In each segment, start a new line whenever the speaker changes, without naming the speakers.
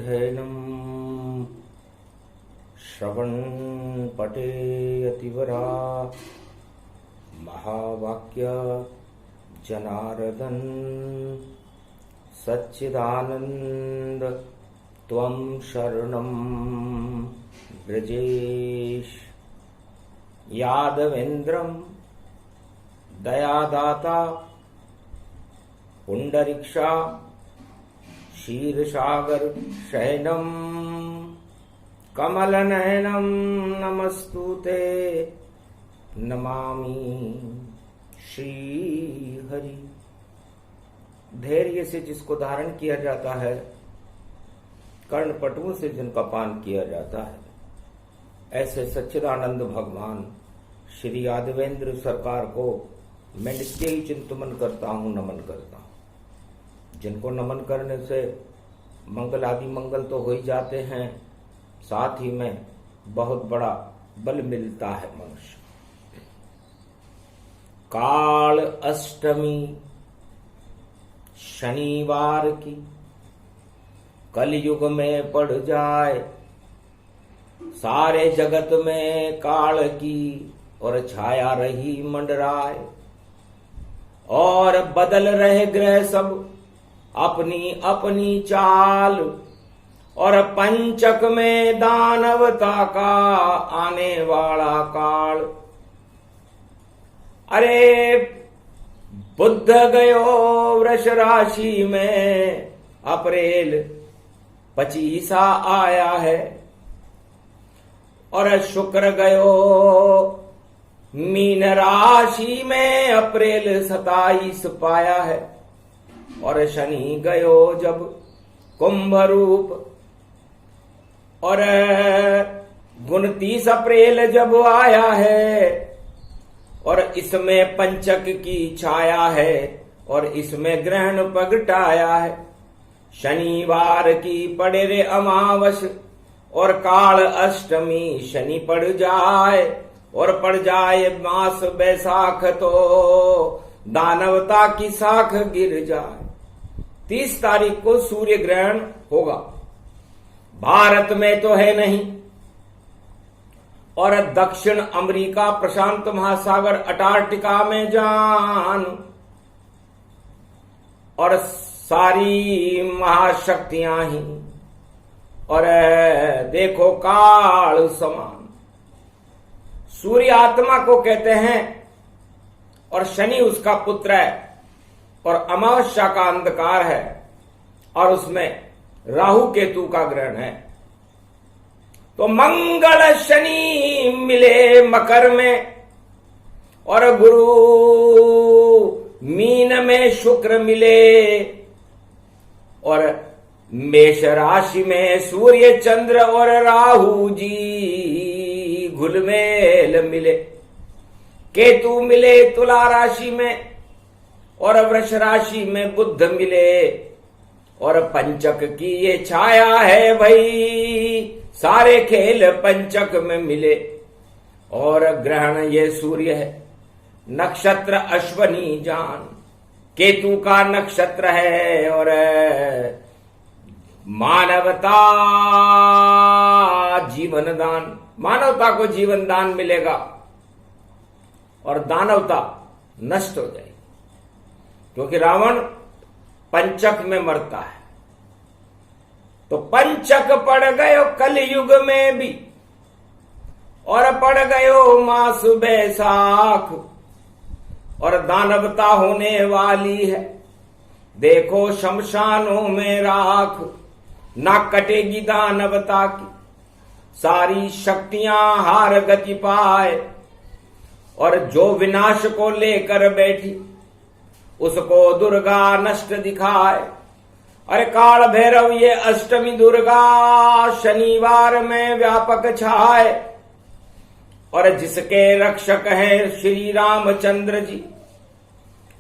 अध्ययनम् श्रवणपटे अतिवरा महावाक्य जनार्दन सच्चिदानंद त्वं शरणं ब्रजेश। यादवेन्द्रं दयादाता पुंडरीक्षा क्षीरसागर शयनं कमलनयनं नमस्तुते नमामि श्रीहरि। धैर्य से जिसको धारण किया जाता है, कर्णपटुओं से जिनका पान किया जाता है, ऐसे सच्चिदानंद भगवान श्री यादवेंद्र सरकार को मैं नित्य ही चिंतन करता हूँ, नमन करता हूँ। जिनको नमन करने से मंगल आदि मंगल तो हो ही जाते हैं, साथ ही में बहुत बड़ा बल मिलता है मनुष्य। काल अष्टमी शनिवार की कलयुग में पड़ जाए, सारे जगत में काल की और छाया रही मंडराए, और बदल रहे ग्रह सब अपनी अपनी चाल, और पंचक में दानवता का आने वाला काल। अरे बुध गयो वृष राशि में, अप्रैल 25 आया है, और शुक्र गयो मीन राशि में, अप्रैल 27 पाया है, और शनि गयो जब कुंभ रूप, और 29 अप्रैल जब आया है, और इसमें पंचक की छाया है, और इसमें ग्रहण प्रगटाया है। शनिवार की पड़े रे अमावस, और काल अष्टमी शनि पड़ जाए, और पड़ जाए मास बैसाख, तो दानवता की साख गिर जाए। 30 तारीख को सूर्य ग्रहण होगा। भारत में तो है नहीं, और दक्षिण अमेरिका, प्रशांत महासागर, अंटार्कटिका में जान, और सारी महाशक्तियां ही, और देखो काल समान। सूर्य आत्मा को कहते हैं, और शनि उसका पुत्र है, और अमावस्या का अंधकार है, और उसमें राहु केतु का ग्रहण है। तो मंगल शनि मिले मकर में, और गुरु मीन में शुक्र मिले, और मेष राशि में सूर्य चंद्र और राहु जी घुलमेल मिले। केतु मिले तुला राशि में, और वृष राशि में बुध मिले, और पंचक की ये छाया है भाई, सारे खेल पंचक में मिले। और ग्रहण ये सूर्य है, नक्षत्र अश्वनी जान, केतु का नक्षत्र है, और मानवता जीवन दान, मानवता को जीवन दान मिलेगा, और दानवता नष्ट हो जाएगी, क्योंकि रावण पंचक में मरता है। तो पंचक पड़ गयो कलयुग में भी, और पड़ गयो मास बैसाख, और दानवता होने वाली है। देखो शमशानों में राख, ना कटेगी दानवता की, सारी शक्तियां हार गति पाए, और जो विनाश को लेकर बैठी उसको दुर्गा नष्ट दिखाए। अरे काल भैरव ये अष्टमी दुर्गा शनिवार में व्यापक छाए, और जिसके रक्षक हैं श्री रामचंद्र जी,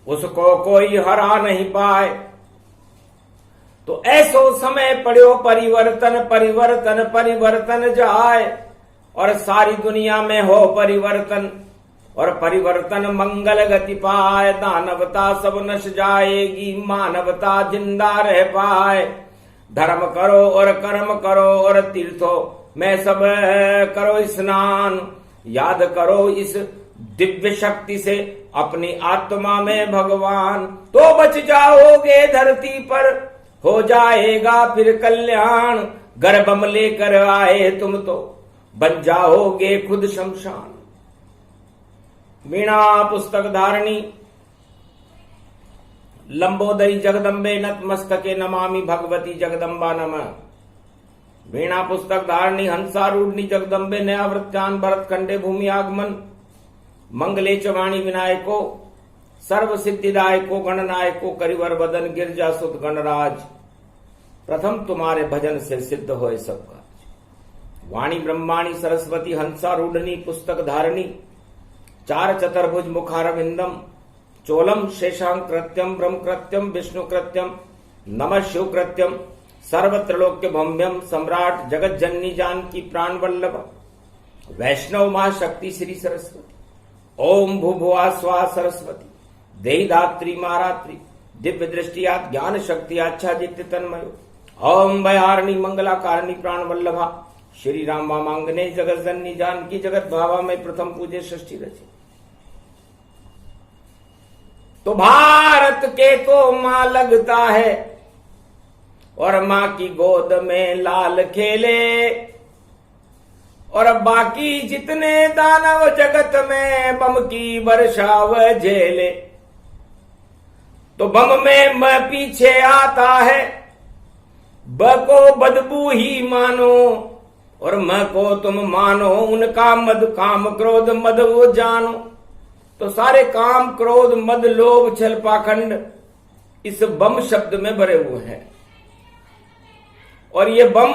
उसको कोई हरा नहीं पाए। तो ऐसो समय पड़ो परिवर्तन, परिवर्तन परिवर्तन जाए, और सारी दुनिया में हो परिवर्तन, और परिवर्तन मंगल गति पाए। दानवता सब नश जाएगी, मानवता जिंदा रह पाए। धर्म करो और कर्म करो और तीर्थों में सब करो स्नान। याद करो इस दिव्य शक्ति से अपनी आत्मा में भगवान, तो बच जाओगे धरती पर, हो जाएगा फिर कल्याण। गर्भम लेकर आए तुम तो बन जाओगे खुद शमशान। वीणा पुस्तक धारणी लंबोदरी जगदम्बे नतमस्तके नमामि भगवती जगदम्बा नमः। वीणा पुस्तक धारणी हंसारूढ़नी जगदम्बे नयावृत्तान भरत खंडे भूमि आगमन। मंगले च वाणी विनायको सर्व सिद्धिदायको गणनायको करिवर बदन गिरजा सुत गणराज। प्रथम तुम्हारे भजन से सिद्ध होए सब काज। वाणी ब्रह्माणी सरस्वती हंसारूढ़नी पुस्तक धारणी। चार चतुर्भुज मुखारविंदम चोलम शेषांग कृत्यम ब्रह्म कृत्यम विष्णु कृत्यम नमः शिव कृत्यम सर्वत्रलोक्य भम्यम सम्राट जगत जननी जानकी प्राण वल्लभ। वैष्णव महाशक्ति श्री सरस्वती। ओम भूभुआ स्वा सरस्वती देहि धात्री महारात्रि दिव्य दृष्टिया ज्ञान शक्ति अच्छा जित्य तन्मयो। ओम भयारिणी मंगलाकारिणी प्राण वल्लभा श्री राम मांगने जगत जननी जानकी जगत भावा में प्रथम पूजे षष्ठी रचे। तो भारत के तो मां लगता है और मां की गोद में लाल खेले, और बाकी जितने दानव जगत में बम की वर्षाव झेले। तो बम में मैं पीछे आता है, ब को बदबू ही मानो और म को तुम मानो। उनका मद काम क्रोध मद वो जानो। तो सारे काम क्रोध मद लोभ छल पाखंड इस बम शब्द में भरे हुए हैं। और ये बम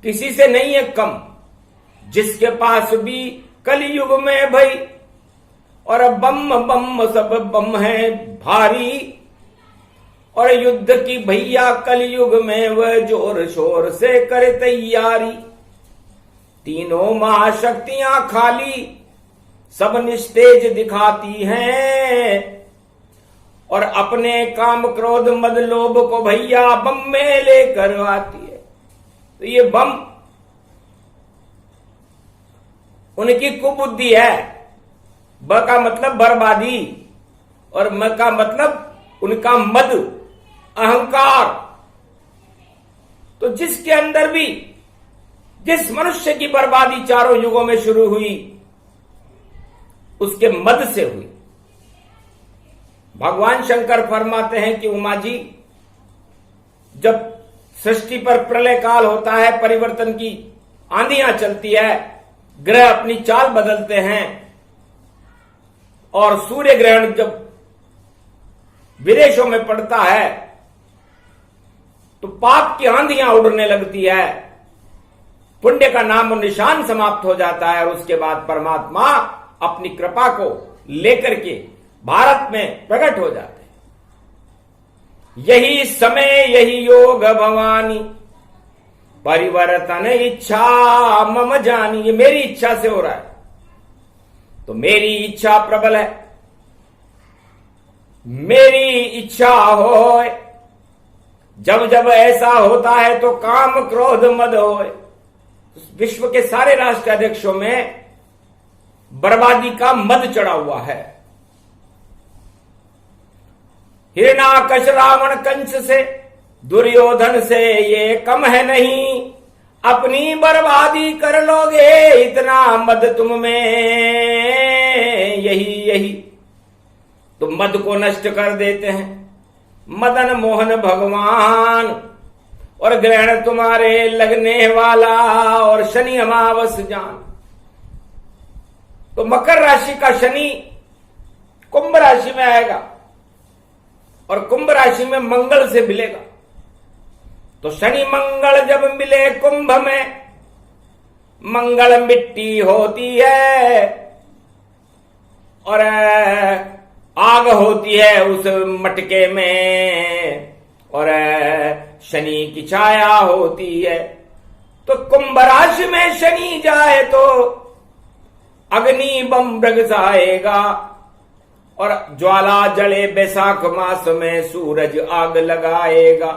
किसी से नहीं है कम, जिसके पास भी कलयुग में भई। और बम बम सब बम है भारी, और युद्ध की भैया कलयुग में वह जोर शोर से करे तैयारी। तीनों महाशक्तियां खाली सब निस्तेज दिखाती हैं, और अपने काम क्रोध मद लोभ को भैया बम में लेकर आती है। तो ये बम उनकी कुबुद्धि है। ब का मतलब बर्बादी और म का मतलब उनका मद अहंकार। तो जिसके अंदर भी जिस मनुष्य की बर्बादी चारों युगों में शुरू हुई उसके मद से हुई। भगवान शंकर फरमाते हैं कि उमा जी, जब सृष्टि पर प्रलय काल होता है, परिवर्तन की आंधियां चलती है, ग्रह अपनी चाल बदलते हैं, और सूर्य ग्रहण जब विदेशों में पड़ता है तो पाप की आंधियां उड़ने लगती है, पुण्य का नाम और निशान समाप्त हो जाता है। और उसके बाद परमात्मा अपनी कृपा को लेकर के भारत में प्रकट हो जाते हैं। यही समय यही योग भवानी परिवर्तन इच्छा मम जानी। ये मेरी इच्छा से हो रहा है, तो मेरी इच्छा प्रबल है। मेरी इच्छा हो, जब जब ऐसा होता है तो काम क्रोध मद होए। विश्व के सारे राष्ट्र अध्यक्षों में बर्बादी का मद चढ़ा हुआ है। हिरण्याकश रावण कंस से दुर्योधन से ये कम है नहीं, अपनी बर्बादी कर लोगे इतना मद तुम में यही यही। तो मद को नष्ट कर देते हैं मदन मोहन भगवान, और ग्रहण तुम्हारे लगने वाला और शनि अमावस जान। तो मकर राशि का शनि कुंभ राशि में आएगा और कुंभ राशि में मंगल से मिलेगा। तो शनि मंगल जब मिले कुंभ में, मंगल मिट्टी होती है और आग होती है उस मटके में, और शनि की छाया होती है। तो कुंभ राशि में शनि जाए तो अग्नि बम बरसाएगा, और ज्वाला जले बैसाख मास में सूरज आग लगाएगा,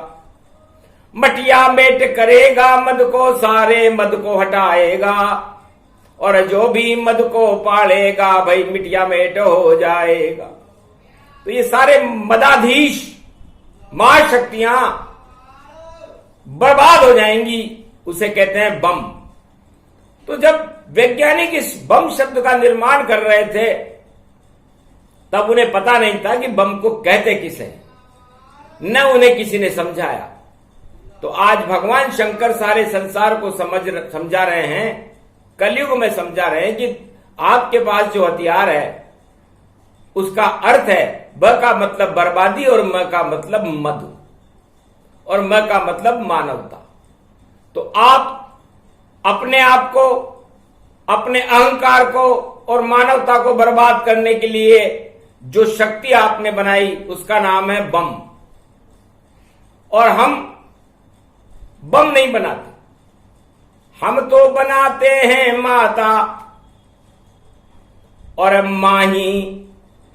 मटिया मेट करेगा मद को, सारे मद को हटाएगा, और जो भी मद को पालेगा भाई मिटिया मेट हो जाएगा। तो ये सारे मदाधीश महाशक्तियां बर्बाद हो जाएंगी, उसे कहते हैं बम। तो जब वैज्ञानिक इस बम शब्द का निर्माण कर रहे थे तब उन्हें पता नहीं था कि बम को कहते किसे, न उन्हें किसी ने समझाया। तो आज भगवान शंकर सारे संसार को समझा रहे हैं, कलयुग में समझा रहे हैं कि आपके पास जो हथियार है उसका अर्थ है ब का मतलब बर्बादी और म का मतलब मधु और म का मतलब मानवता। तो आप अपने आप को, अपने अहंकार को और मानवता को बर्बाद करने के लिए जो शक्ति आपने बनाई उसका नाम है बम। और हम बम नहीं बनाते, हम तो बनाते हैं माता, और मां ही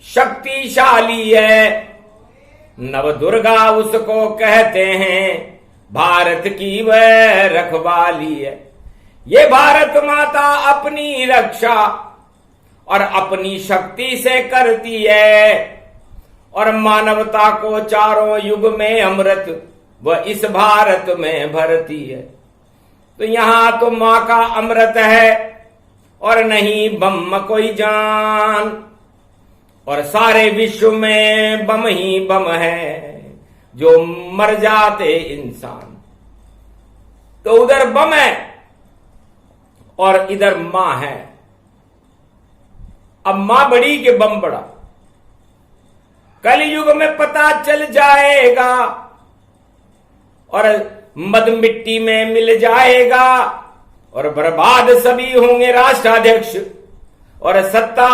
शक्तिशाली है। नव दुर्गा उसको कहते हैं, भारत की वह रखवाली है। ये भारत माता अपनी रक्षा और अपनी शक्ति से करती है, और मानवता को चारों युग में अमृत वह इस भारत में भरती है। तो यहां तो मां का अमृत है और नहीं बम कोई जान, और सारे विश्व में बम ही बम है जो मर जाते इंसान। तो उधर बम है और इधर मां है। अब मां बड़ी कि बम बड़ा, कलयुग में पता चल जाएगा, और मद मिट्टी में मिल जाएगा, और बर्बाद सभी होंगे राष्ट्राध्यक्ष, और सत्ता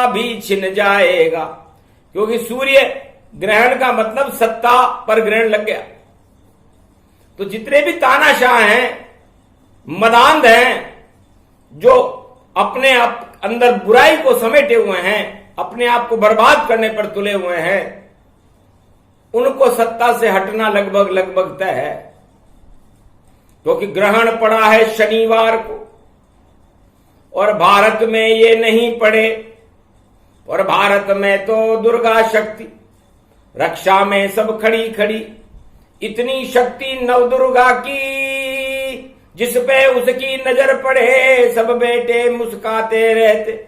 भी छिन जाएगा। क्योंकि सूर्य ग्रहण का मतलब सत्ता पर ग्रहण लग गया। तो जितने भी तानाशाह हैं, मदांध हैं, जो अपने आप अंदर बुराई को समेटे हुए हैं, अपने आप को बर्बाद करने पर तुले हुए हैं, उनको सत्ता से हटना लगभग तय है। क्योंकि ग्रहण पड़ा है शनिवार को, और भारत में ये नहीं पड़े, और भारत में तो दुर्गा शक्ति रक्षा में सब खड़ी खड़ी। इतनी शक्ति नव दुर्गा की, जिस पे उसकी नजर पड़े सब बेटे मुस्काते रहते,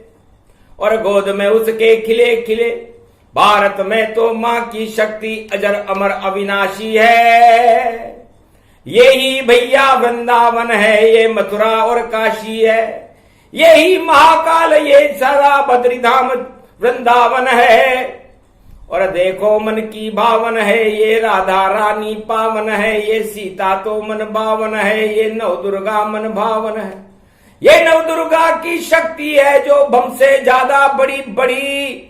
और गोद में उसके खिले खिले। भारत में तो मां की शक्ति अजर अमर अविनाशी है। यही भैया वृंदावन है, ये मथुरा और काशी है। यही महाकाल, ये सारा बद्रीधाम वृंदावन है। और देखो मन की भावन है, ये राधा रानी पावन है। ये सीता तो मन भावन है, ये नव दुर्गा मन भावन है। ये नव दुर्गा की शक्ति है जो बम से ज्यादा बड़ी बड़ी,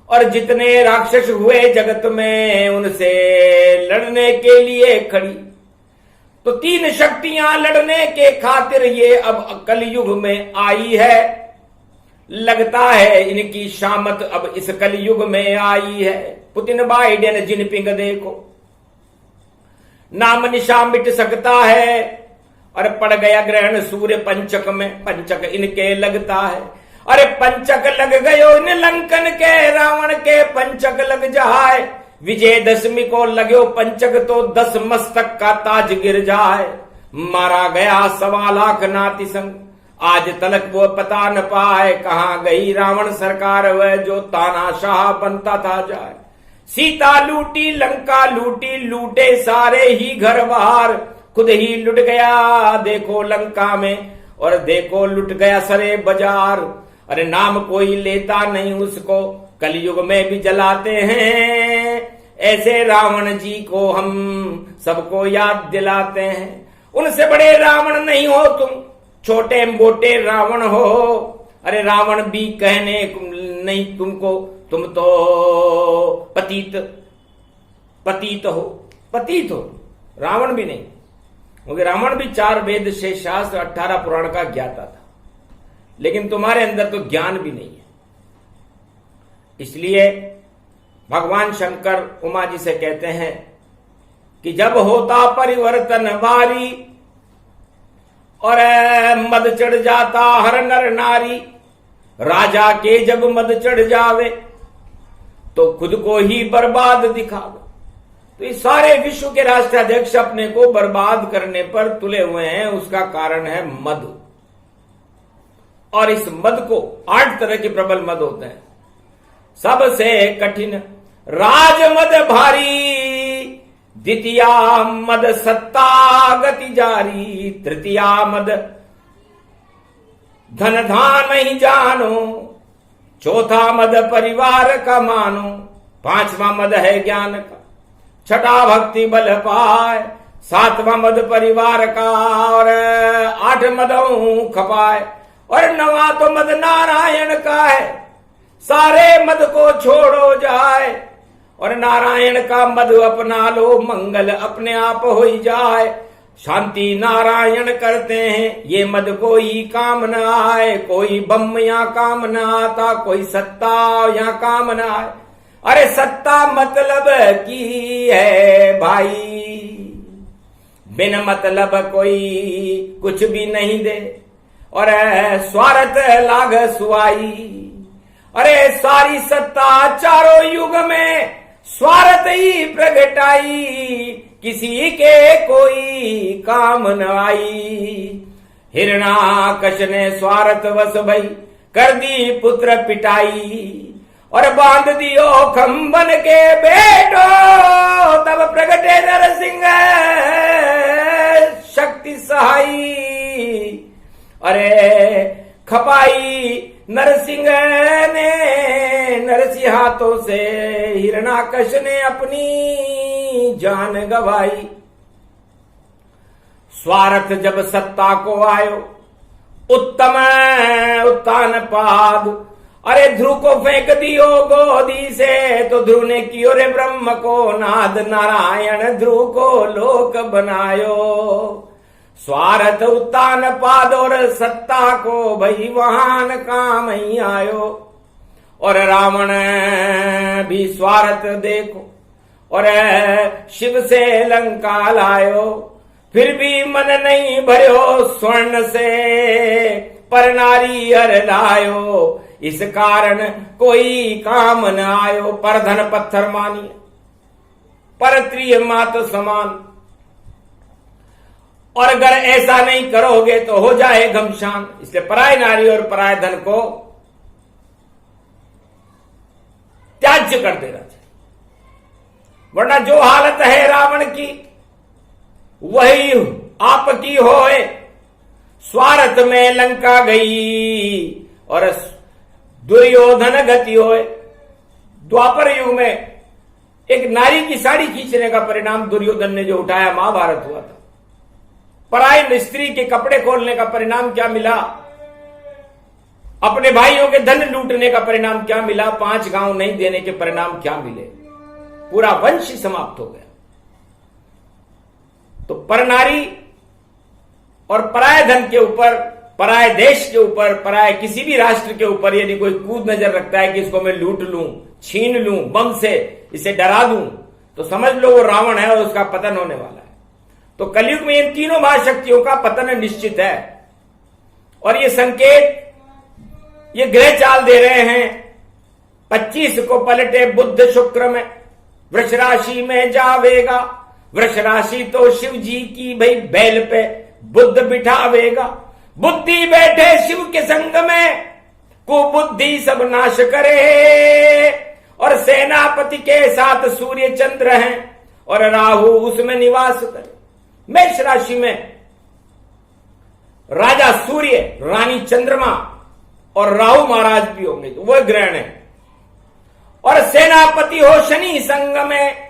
और जितने राक्षस हुए जगत में उनसे लड़ने के लिए खड़ी। तो तीन शक्तियां लड़ने के खातिर ये अब कलयुग में आई है। लगता है इनकी शामत अब इस कलयुग में आई है। पुतिन, बाइडेन, जिनपिंग देखो, नाम निशा मिट सकता है। और पड़ गया ग्रहण सूर्य पंचक में, पंचक इनके लगता है। अरे पंचक लग गयो इन लंकन के, रावण के पंचक लग जाए। विजयदशमी को लगो पंचक तो 10 मस्तक का ताज गिर जाए। मारा गया 1.25 लाख नाती संग, आज तलक वो पता न पाए। कहां गई रावण सरकार वह जो तानाशाह बनता था जाए। सीता लूटी, लंका लूटी, लूटे सारे ही घर बाहर। खुद ही लुट गया देखो लंका में, और देखो लुट गया सरे बाजार। अरे नाम कोई लेता नहीं उसको, कलयुग में भी जलाते हैं। ऐसे रावण जी को हम सबको याद दिलाते हैं। उनसे बड़े रावण नहीं हो तुम, छोटे मोटे रावण हो। अरे रावण भी कहने नहीं तुमको, तुम तो पतित हो, रावण भी नहीं। क्योंकि रावण भी 4 वेद से शास्त्र 18 पुराण का ज्ञाता था, लेकिन तुम्हारे अंदर तो ज्ञान भी नहीं है। इसलिए भगवान शंकर उमा जी से कहते हैं कि जब होता परिवर्तन बारी और मद चढ़ जाता हर नर नारी, राजा के जब मद चढ़ जावे तो खुद को ही बर्बाद दिखावे। तो इस सारे विश्व के राष्ट्राध्यक्ष अपने को बर्बाद करने पर तुले हुए हैं, उसका कारण है मद। और इस मद को 8 तरह के प्रबल मद होते हैं। सबसे कठिन राजमद भारी, द्वितीया मद सत्ता गति जारी, तृतीया मद धन धान ही जानो, चौथा मद परिवार का मानो, 5वां मद है ज्ञान का, 6ठा भक्ति बल पाए, 7वां मद परिवार का, और 8 मदों खपाए, और 9वां तो मद नारायण का है, सारे मद को छोड़ो जाए, और नारायण का मद अपना लो, मंगल अपने आप हो ही जाए। शांति नारायण करते हैं, ये मद कोई काम न आए, कोई बम या काम न आता, कोई सत्ता या काम न आए। अरे सत्ता मतलब की है भाई, बिन मतलब कोई कुछ भी नहीं दे, और स्वार्थ लाग सुआई। अरे सारी सत्ता चारों युग में स्वार्थ ही प्रगटाई, किसी के कोई काम न आई। हिरणाकश ने स्वार्थ वश भई कर दी पुत्र पिटाई, और बांध दियो खंबन के बेटो, तब प्रगटे नरसिंह शक्ति सहाई। अरे खपाई नरसिंह ने नरसिंह हाथों से, हिरणाकश ने अपनी जान गवाई। स्वार्थ जब सत्ता को आयो, उत्तम उत्तान पाद, अरे ध्रुव को फेंक दियो गोदी से, तो ध्रुव ने कियो रे ब्रह्म को नाद, नारायण ध्रुव को लोक बनायो। स्वार्थ उत्तान पाद और सत्ता को भई वहान काम ही आयो, और रावण भी स्वार्थ देखो, और शिव से लंका लायो, फिर भी मन नहीं भरो स्वर्ण से, पर नारी हर लायो, इस कारण कोई काम न आयो। पर धन पत्थर मानिए, पर त्रिय मात समान, और अगर ऐसा नहीं करोगे तो हो जाए घमशान। इसलिए पराय नारी और पराय धन को त्याज्य कर देना चाहिए, वरना जो हालत है रावण की वही आपकी होए। स्वार्थ में लंका गई और दुर्योधन गति होए। द्वापर युग में एक नारी की साड़ी खींचने का परिणाम दुर्योधन ने जो उठाया, महाभारत हुआ था। पराय स्त्री के कपड़े खोलने का परिणाम क्या मिला, अपने भाइयों के धन लूटने का परिणाम क्या मिला, 5 गांव नहीं देने के परिणाम क्या मिले, पूरा वंश ही समाप्त हो गया। तो परनारी और पराय धन के ऊपर, पराय देश के ऊपर, पराय किसी भी राष्ट्र के ऊपर यदि कोई कूद नजर रखता है कि इसको मैं लूट लूं, छीन लूं, बम से इसे डरा दूं, तो समझ लो वो रावण है और उसका पतन होने वाला है। तो कलयुग में इन तीनों महाशक्तियों का पतन निश्चित है, और ये संकेत ये ग्रह चाल दे रहे हैं। 25 को पलटे बुध शुक्र में, वृष राशि में जावेगा। वृष राशि तो शिव जी की भाई बैल पे बुध बिठावेगा। बुद्धि बैठे शिव के संग में, कुबुद्धि सब नाश करे। और सेनापति के साथ सूर्य चंद्र हैं, और राहु उसमें निवास करे। मेष राशि में राजा सूर्य, रानी चंद्रमा और राहु महाराज भी होंगे, तो वह ग्रहण है। और सेनापति हो शनि संग में,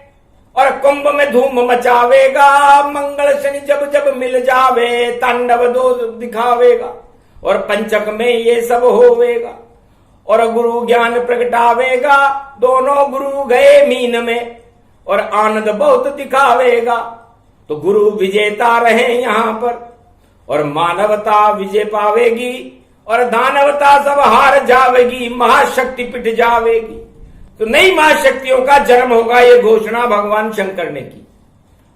और कुंभ में धूम मचावेगा। मंगल शनि जब जब मिल जावे, तांडव दो दिखावेगा। और पंचक में ये सब होवेगा, और गुरु ज्ञान प्रगटावेगा। दोनों गुरु गए मीन में, और आनंद बहुत दिखावेगा। तो गुरु विजेता रहे यहां पर, और मानवता विजय पावेगी, और दानवता सब हार जावेगी, महाशक्ति पिट जावेगी। तो नई महाशक्तियों का जन्म होगा, ये घोषणा भगवान शंकर ने की।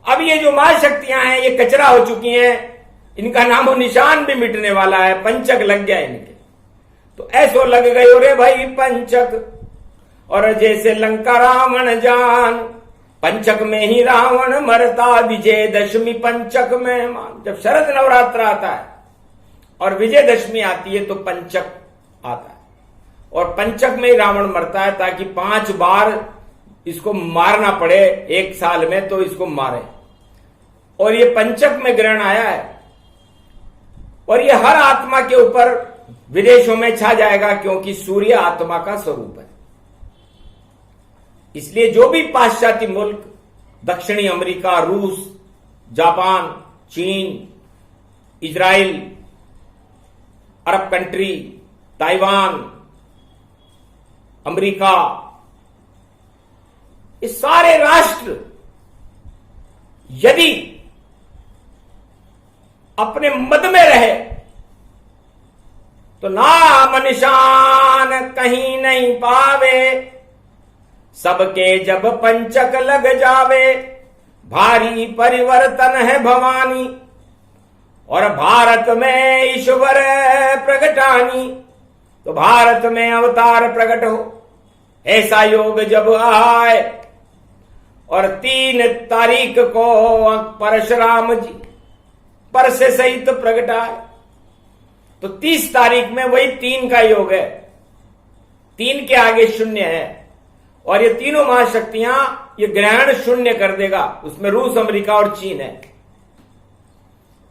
अब ये जो महाशक्तियां हैं ये कचरा हो चुकी हैं, इनका नामो निशान भी मिटने वाला है, पंचक लग गया इनके। तो ऐसो लग गयो रे भाई पंचक, और जैसे लंका रावण जान, पंचक में ही रावण मरता, विजयदशमी पंचक में मान। जब शरद नवरात्र आता है और विजयदशमी आती है तो पंचक आता है, और पंचक में ही रावण मरता है, ताकि 5 बार इसको मारना पड़े एक साल में, तो इसको मारे। और ये पंचक में ग्रहण आया है, और ये हर आत्मा के ऊपर विदेशों में छा जाएगा, क्योंकि सूर्य आत्मा का स्वरूप है। इसलिए जो भी पाश्चात्य मुल्क, दक्षिणी अमेरिका, रूस, जापान, चीन, Israel, Arab country, Taiwan, America, ये सारे राष्ट्र यदि अपने मद में रहे तो नाम निशान कहीं नहीं पावे, सबके जब पंचक लग जावे, भारी परिवर्तन है भवानी, और भारत में ईश्वर प्रगटानी। तो भारत में अवतार प्रकट हो, ऐसा योग जब आए, और 3 तारीख को परशुराम जी पर से सहित प्रगटाए, तो 30 तारीख में वही 3 का योग है, 3 के आगे शून्य है, और ये तीनों महाशक्तियां ये ग्रहण शून्य कर देगा। उसमें रूस, अमेरिका और चीन है।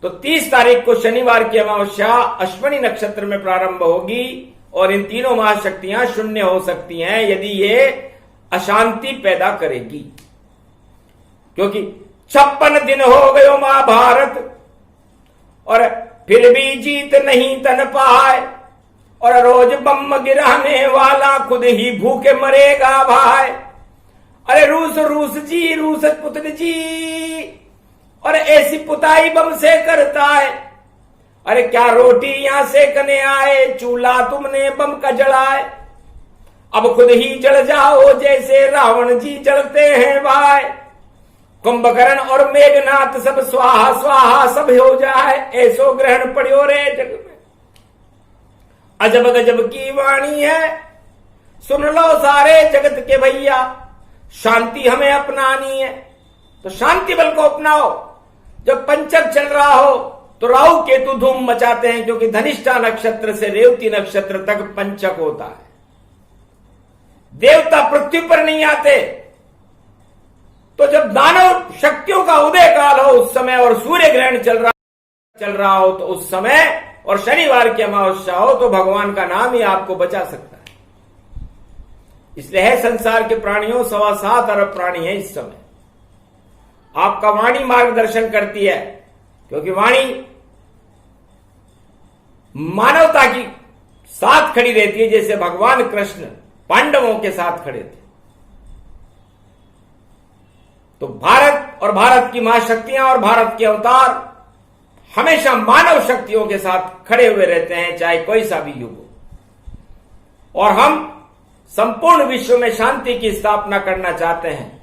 तो 30 तारीख को शनिवार की अमावस्या अश्विनी नक्षत्र में प्रारंभ होगी, और इन तीनों महाशक्तियां शून्य हो सकती हैं यदि ये अशांति पैदा करेगी। क्योंकि 56 दिन हो गयो महाभारत, और फिर भी जीत नहीं तन पाए, और रोज बम गिराने वाला खुद ही भूखे मरेगा भाई। अरे रूस रूस जी, रूस पुत्र जी, और ऐसी पुताई बम से करता है। अरे क्या रोटी यहां सेकने आए, चूल्हा तुमने बम का जलाए, अब खुद ही जल जाओ जैसे रावण जी जलते हैं भाई। कुंभकर्ण और मेघनाथ सब स्वाहा स्वाहा सब हो जाए, ऐसो ग्रहण पड़ियो रे जग में। अजब गजब की वाणी है, सुन लो सारे जगत के भैया, शांति हमें अपनानी है। तो शांति बल को अपनाओ। जब पंचक चल रहा हो तो राहु केतु धूम मचाते हैं, क्योंकि धनिष्ठा नक्षत्र से रेवती नक्षत्र तक पंचक होता है। देवता पृथ्वी पर नहीं आते। तो जब दानव शक्तियों का उदय काल हो उस समय, और सूर्य ग्रहण चल रहा हो तो उस समय, और शनिवार की अमावस्या हो, तो भगवान का नाम ही आपको बचा सकता है। इसलिए है संसार के प्राणियों 7.25 अरब प्राणी है इस समय। आपका वाणी मार्गदर्शन करती है, क्योंकि वाणी मानवता की साथ खड़ी रहती है, जैसे भगवान कृष्ण पांडवों के साथ खड़े थे। तो भारत और भारत की महाशक्तियां और भारत के अवतार हमेशा मानव शक्तियों के साथ खड़े हुए रहते हैं, चाहे कोई सा भी युग हो। और हम संपूर्ण विश्व में शांति की स्थापना करना चाहते हैं।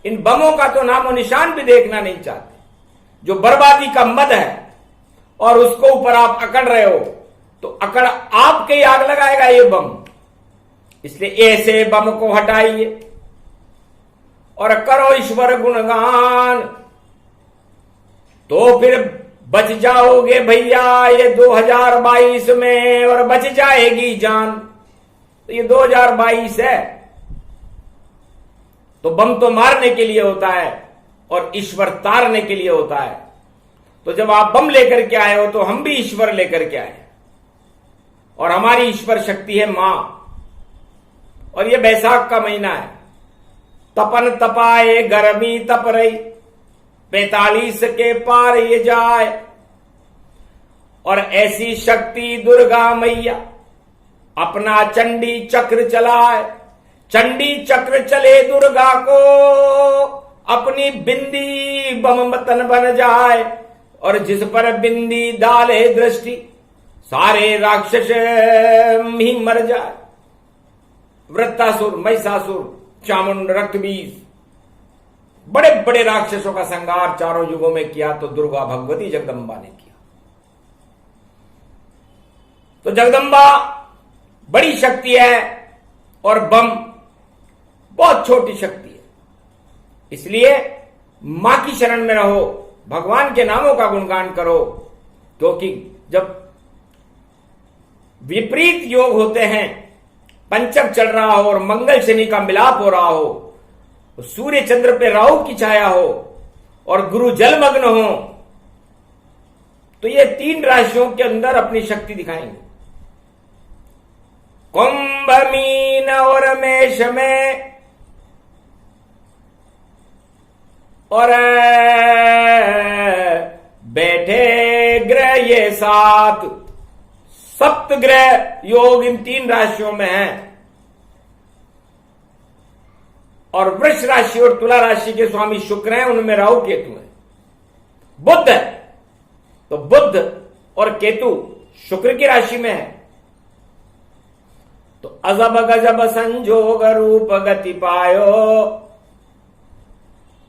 इन बमों का तो नामो निशान भी देखना नहीं चाहते। जो बर्बादी का मद है और उसको ऊपर आप अकड़ रहे हो, तो अकड़ आपके ही आग लगाएगा ये बम। इसलिए ऐसे बम को हटाइए और करो ईश्वर गुणगान, तो फिर बच जाओगे भैया ये 2022 में, और बच जाएगी जान। तो ये 2022 है, तो बम तो मारने के लिए होता है और ईश्वर तारने के लिए होता है। तो जब आप बम लेकर के आए हो तो हम भी ईश्वर लेकर के आए, और हमारी ईश्वर शक्ति है मां। और ये बैसाख का महीना है, तपन तपाए गर्मी तप रही, 45 के पार ये जाए, और ऐसी शक्ति दुर्गा मैया अपना चंडी चक्र चलाए। चंडी चक्र चले दुर्गा को, अपनी बिंदी बम मतन बन जाए, और जिस पर बिंदी डाले दृष्टि सारे राक्षस ही मर जाए। वृत्तासुर, महिषासुर, चामुंड, रक्तबीज, बड़े बड़े राक्षसों का संहार चारों युगों में किया तो दुर्गा भगवती जगदम्बा ने किया। तो जगदम्बा बड़ी शक्ति है और बम बहुत छोटी शक्ति है। इसलिए मां की शरण में रहो, भगवान के नामों का गुणगान करो, क्योंकि जब विपरीत योग होते हैं, पंचक चल रहा हो और मंगल शनि का मिलाप हो रहा हो, सूर्य चंद्र पे राहु की छाया हो और गुरु जलमग्न हो, तो ये 3 राशियों के अंदर अपनी शक्ति दिखाएंगे। कुंभ, मीन और मेष में और बैठे ग्रह ये 7 सप्त ग्रह योग इन 3 राशियों में है। और वृष राशि और तुला राशि के स्वामी शुक्र हैं, उनमें राहु केतु है। बुध है तो बुध और केतु शुक्र की राशि में है। तो अजब गजब संजोग रूप गति पायो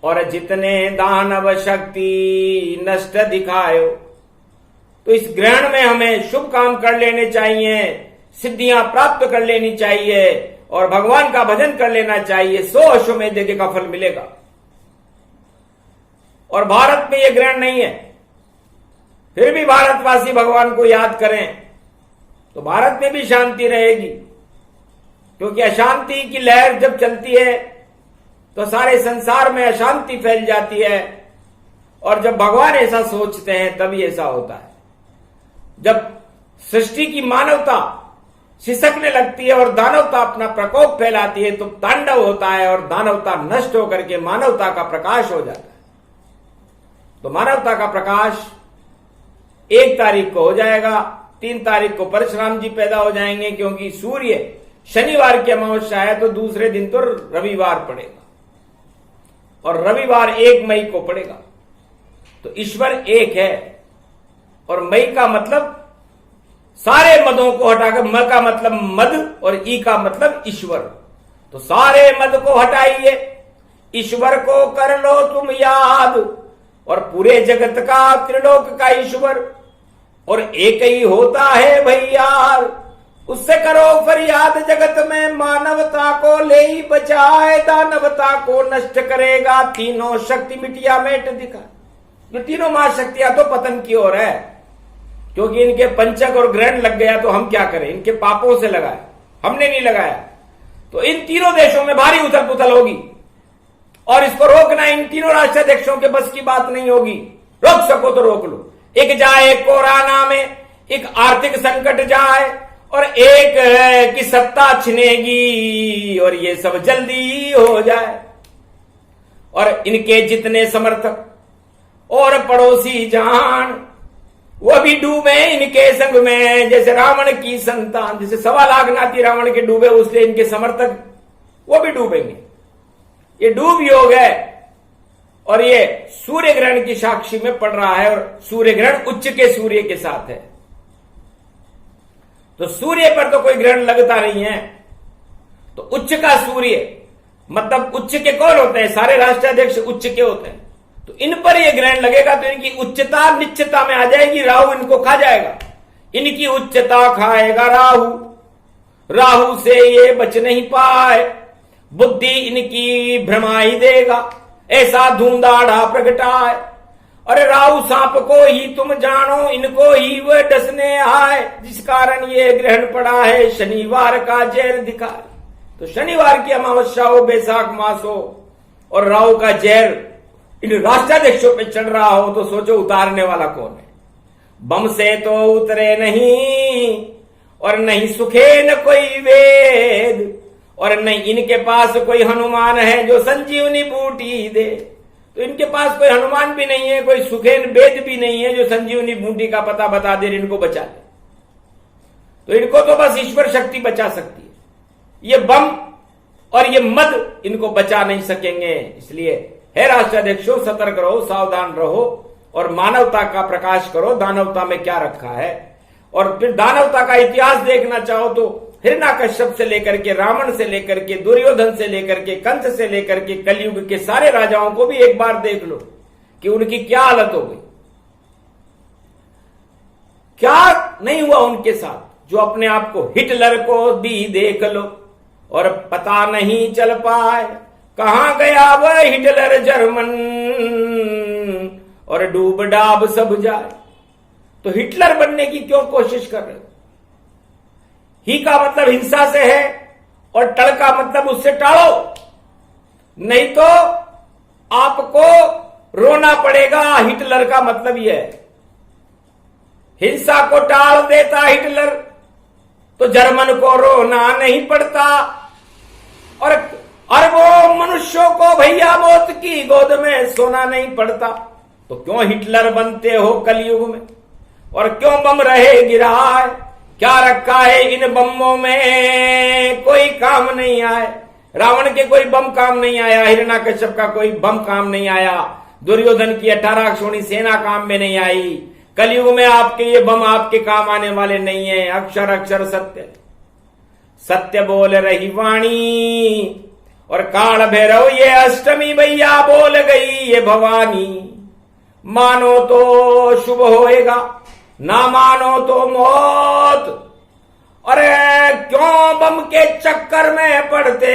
और जितने दानव शक्ति नष्ट दिखायो। तो इस ग्रहण में हमें शुभ काम कर लेने चाहिए, सिद्धियां प्राप्त कर लेनी चाहिए और भगवान का भजन कर लेना चाहिए। 100 अश्वमेध यज्ञ का फल मिलेगा। और भारत में यह ग्रहण नहीं है, फिर भी भारतवासी भगवान को याद करें तो भारत में भी शांति रहेगी। क्योंकि अशांति की लहर जब चलती है तो सारे संसार में अशांति फैल जाती है। और जब भगवान ऐसा सोचते हैं तभी ऐसा होता है। जब सृष्टि की मानवता सिसकने लगती है और दानवता अपना प्रकोप फैलाती है तो तांडव होता है और दानवता नष्ट होकर के मानवता का प्रकाश हो जाता है। तो मानवता का प्रकाश 1 तारीख को हो जाएगा, 3 तारीख को परशुराम जी पैदा हो जाएंगे, क्योंकि सूर्य शनिवार की अमावस्या है तो दूसरे दिन तो रविवार पड़ेगा और रविवार 1 मई को पड़ेगा। तो ईश्वर एक है और मई का मतलब सारे मदों को हटाकर, म का मतलब मद और ई का मतलब ईश्वर। तो सारे मद को हटाइए, ईश्वर को कर लो तुम याद और पूरे जगत का त्रिलोक का ईश्वर और एक ही होता है भैया, उससे करो फरियाद। जगत में मानवता को ले ही बचाए, दानवता को नष्ट करेगा। तीनों शक्ति मिटिया मेट दिखा। ये तीनों महाशक्तियां तो पतन की ओर है, क्योंकि इनके पंचक और ग्रहण लग गया तो हम क्या करें, इनके पापों से लगाए, हमने नहीं लगाया। तो इन तीनों देशों में भारी उथल पुथल होगी और इसको रोकना इन तीनों राष्ट्राध्यक्षों के बस की बात नहीं होगी। रोक सको तो रोक लो। एक जाए कोरोना में, एक आर्थिक संकट जाए और एक की सत्ता छिनेगी और ये सब जल्दी हो जाए। और इनके जितने समर्थक और पड़ोसी जान वो भी डूबे इनके संग में, जैसे रावण की संतान, जैसे 1.25 लाख नाती रावण के डूबे उससे इनके समर्थक वो भी डूबेंगे। ये डूब योग है और ये सूर्य ग्रहण की साक्षी में पड़ रहा है और सूर्य ग्रहण उच्च के सूर्य के साथ है। तो सूर्य पर तो कोई ग्रहण लगता नहीं है। तो उच्च का सूर्य मतलब उच्च के कौन होते हैं, सारे राष्ट्राध्यक्ष उच्च के होते हैं। तो इन पर यह ग्रहण लगेगा तो इनकी उच्चता निश्चितता में आ जाएगी, राहु इनको खा जाएगा। इनकी उच्चता खाएगा राहु, राहु से ये बच नहीं पाए, बुद्धि इनकी भ्रमाई देगा, ऐसा धूंधाड़ा प्रगटाए। अरे राहु सांप को ही तुम जानो, इनको ही वह डसने आए, जिस कारण ये ग्रहण पड़ा है शनिवार का जहर दिखाए। तो शनिवार की अमावस्या हो, बैसाख मास हो और राहु का जहर इन राष्ट्राध्यक्षों पे चढ़ रहा हो तो सोचो उतारने वाला कौन है। बम से तो उतरे नहीं और नहीं सुखे न कोई वेद और नहीं इनके पास कोई हनुमान है जो संजीवनी बूटी दे। तो इनके पास कोई हनुमान भी नहीं है, कोई सुखेन वेद भी नहीं है जो संजीवनी बूटी का पता बता दे इनको बचा ले। तो इनको तो बस ईश्वर शक्ति बचा सकती है। ये बम और ये मद इनको बचा नहीं सकेंगे। इसलिए हे राष्ट्राध्यक्षों, सतर्क रहो, सावधान रहो और मानवता का प्रकाश करो। दानवता में क्या रखा है और फिर दानवता का इतिहास देखना चाहो तो हिरण्यकश्यप से लेकर के, रावण से लेकर के, दुर्योधन से लेकर के, कंस से लेकर के, कलयुग के सारे राजाओं को भी एक बार देख लो कि उनकी क्या हालत हो गई, क्या नहीं हुआ उनके साथ। जो अपने आप को, हिटलर को भी देख लो और पता नहीं चल पाए कहां गया वह हिटलर जर्मन, और डूब डाब सब जाए। तो हिटलर बनने की क्यों कोशिश कर रहे हो? ही का मतलब हिंसा से है और टल का मतलब उससे टालो, नहीं तो आपको रोना पड़ेगा। हिटलर का मतलब यह है, हिंसा को टाल देता हिटलर तो जर्मन को रोना नहीं पड़ता, और अरबों मनुष्यों को भैया मौत की गोद में सोना नहीं पड़ता। तो क्यों हिटलर बनते हो कलयुग में, और क्यों बम रहे गिरा है? क्या रखा है इन बमों में, कोई काम नहीं आए। रावण के कोई बम काम नहीं आया, हिरण्यकश्यप का कोई बम काम नहीं आया, दुर्योधन की 18 अक्षौणी सेना काम में नहीं आई। कलयुग में आपके ये बम आपके काम आने वाले नहीं है। अक्षर अक्षर सत्य, सत्य बोल रही वाणी, और काल भैरव ये अष्टमी भैया बोल गई ये भवानी। मानो तो शुभ होएगा, ना मानो तो मौत। अरे क्यों बम के चक्कर में पड़ते,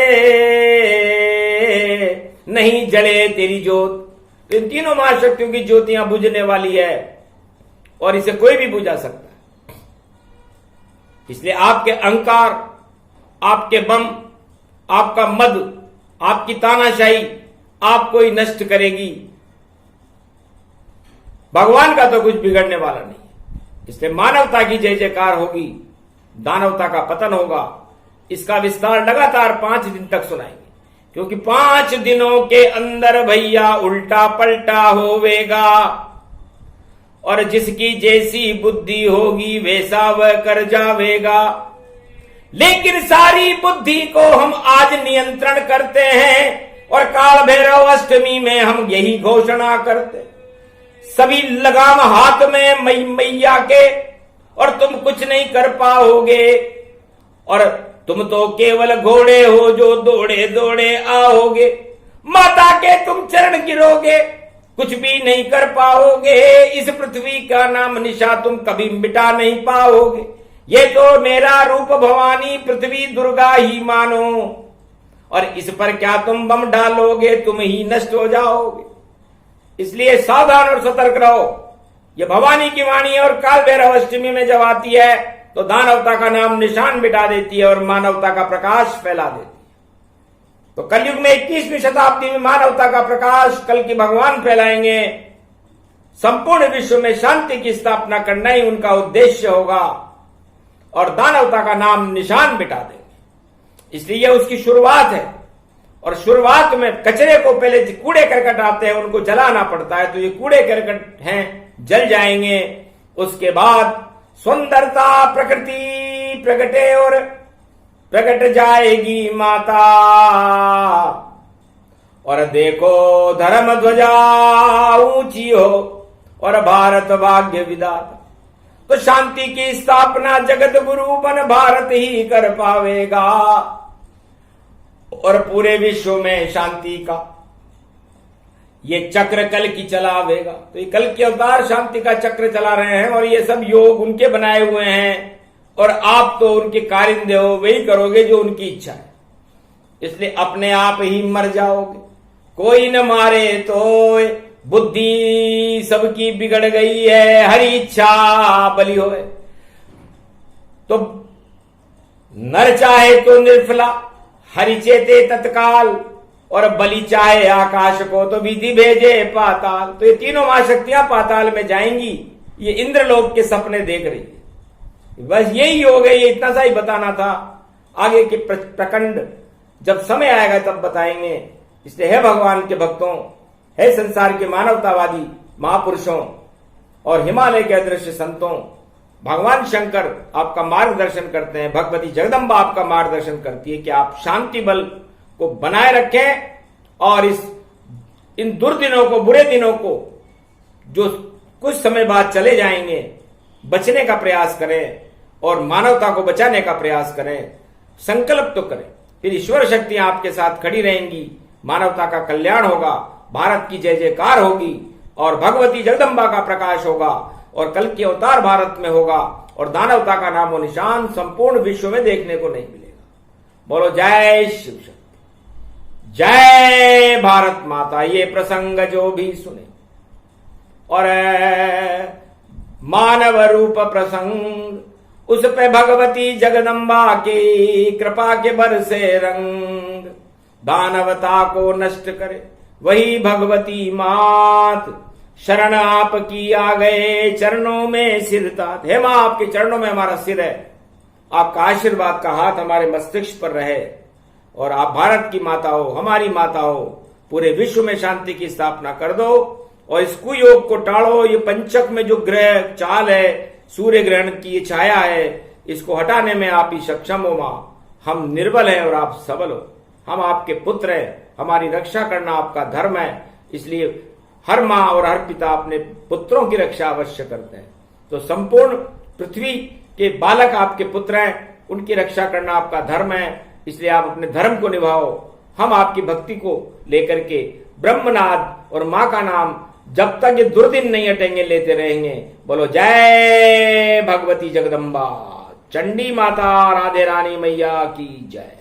नहीं जले तेरी जोत। इन तीनों महाशक्तियों की ज्योतियां बुझने वाली है और इसे कोई भी बुझा सकता है। इसलिए आपके अहंकार, आपके बम, आपका मद, आपकी तानाशाही आपको ही नष्ट करेगी। भगवान का तो कुछ बिगड़ने वाला नहीं। इसलिए मानवता की जय जयकार होगी, दानवता का पतन होगा। इसका विस्तार लगातार 5 दिन तक सुनाएंगे, क्योंकि 5 दिनों के अंदर भैया उल्टा पलटा होवेगा, और जिसकी जैसी बुद्धि होगी वैसा वह कर जावेगा। लेकिन सारी बुद्धि को हम आज नियंत्रण करते हैं, और काल भैरव अष्टमी में हम यही घोषणा करते, सभी लगाम हाथ में मैया के, और तुम कुछ नहीं कर पाओगे। और तुम तो केवल घोड़े हो जो दौड़े दौड़े आओगे, माता के तुम चरण गिरोगे, कुछ भी नहीं कर पाओगे। इस पृथ्वी का नाम निशा तुम कभी मिटा नहीं पाओगे। ये तो मेरा रूप भवानी पृथ्वी दुर्गा ही मानो, और इस पर क्या तुम बम डालोगे, तुम ही नष्ट हो जाओगे। इसलिए सावधान और सतर्क रहो। ये भवानी की वाणी है, और काल भैरव अष्टमी में जब आती है तो दानवता का नाम निशान मिटा देती है और मानवता का प्रकाश फैला देती है। तो कलयुग में 21वीं शताब्दी में मानवता का प्रकाश कल की भगवान फैलाएंगे। संपूर्ण विश्व में शांति की स्थापना करना ही उनका उद्देश्य होगा, और दानवता का नाम निशान मिटा देंगे। इसलिए यह उसकी शुरुआत है, और शुरुआत में कचरे को पहले कूड़े करकट आते हैं उनको जलाना पड़ता है। तो ये कूड़े करकट हैं, जल जाएंगे। उसके बाद सुंदरता प्रकृति प्रगटे, और प्रकट जाएगी माता। और देखो धर्म ध्वजा ऊंची हो, और भारत भाग्य विधाता। तो शांति की स्थापना जगत गुरु बन भारत ही कर पावेगा, और पूरे विश्व में शांति का ये चक्र कल की चलावेगा। तो ये कल के अवतार शांति का चक्र चला रहे हैं, और ये सब योग उनके बनाए हुए हैं, और आप तो उनके कारिंदे हो, वही करोगे जो उनकी इच्छा है। इसलिए अपने आप ही मर जाओगे। कोई न मारे तो बुद्धि सबकी बिगड़ गई है, हरी इच्छा बलि होए। तो नर चाहे तो निर्फला, हरि चेते तत्काल, और बलि चाहे आकाश को तो विधि भेजे पाताल। तो ये तीनों महाशक्तियां पाताल में जाएंगी। ये इंद्रलोक के सपने देख रही है। बस यही हो गए, ये इतना सा ही बताना था। आगे के प्रखंड जब समय आएगा तब बताएंगे। इसलिए है भगवान के भक्तों, है संसार के मानवतावादी महापुरुषों और हिमालय के अदृश्य संतों, भगवान शंकर आपका मार्गदर्शन करते हैं, भगवती जगदम्बा आपका मार्गदर्शन करती है कि आप शांति बल को बनाए रखें, और इन दुर्दिनों को, बुरे दिनों को जो कुछ समय बाद चले जाएंगे, बचने का प्रयास करें और मानवता को बचाने का प्रयास करें। संकल्प तो करें, फिर ईश्वर शक्तियां आपके साथ खड़ी रहेंगी, मानवता का कल्याण होगा, भारत की जय जयकार होगी और भगवती जगदम्बा का प्रकाश होगा और कल के अवतार भारत में होगा और दानवता का नामो निशान संपूर्ण विश्व में देखने को नहीं मिलेगा। बोलो जय शिव शक्ति, जय भारत माता। ये प्रसंग जो भी सुने और मानव रूप प्रसंग, उस पे भगवती जगदम्बा की कृपा के बरसे रंग, दानवता को नष्ट करे वही भगवती मात, शरण आपकी आ गए चरणों में सिर तात। हे मां, आपके चरणों में हमारा सिर है, आपका आशीर्वाद का हाथ हमारे मस्तिष्क पर रहे और आप भारत की माता हो, हमारी माता हो, पूरे विश्व में शांति की स्थापना कर दो और इस कुयोग को टाड़ो। ये पंचक में जो ग्रह चाल है, सूर्य ग्रहण की ये छाया है, इसको हटाने में आप ही सक्षम हो मां। हम निर्बल हैं और आप सबल हो, हम आपके पुत्र हैं, हमारी रक्षा करना आपका धर्म है, इसलिए हर माँ और हर पिता अपने पुत्रों की रक्षा अवश्य करते हैं। तो संपूर्ण पृथ्वी के बालक आपके पुत्र हैं, उनकी रक्षा करना आपका धर्म है, इसलिए आप अपने धर्म को निभाओ। हम आपकी भक्ति को लेकर के ब्रह्मनाद और माँ का नाम जब तक ये दुर्दिन नहीं हटेंगे लेते रहेंगे। बोलो जय भगवती जगदम्बा, चंडी माता, राधे रानी मैया की जय।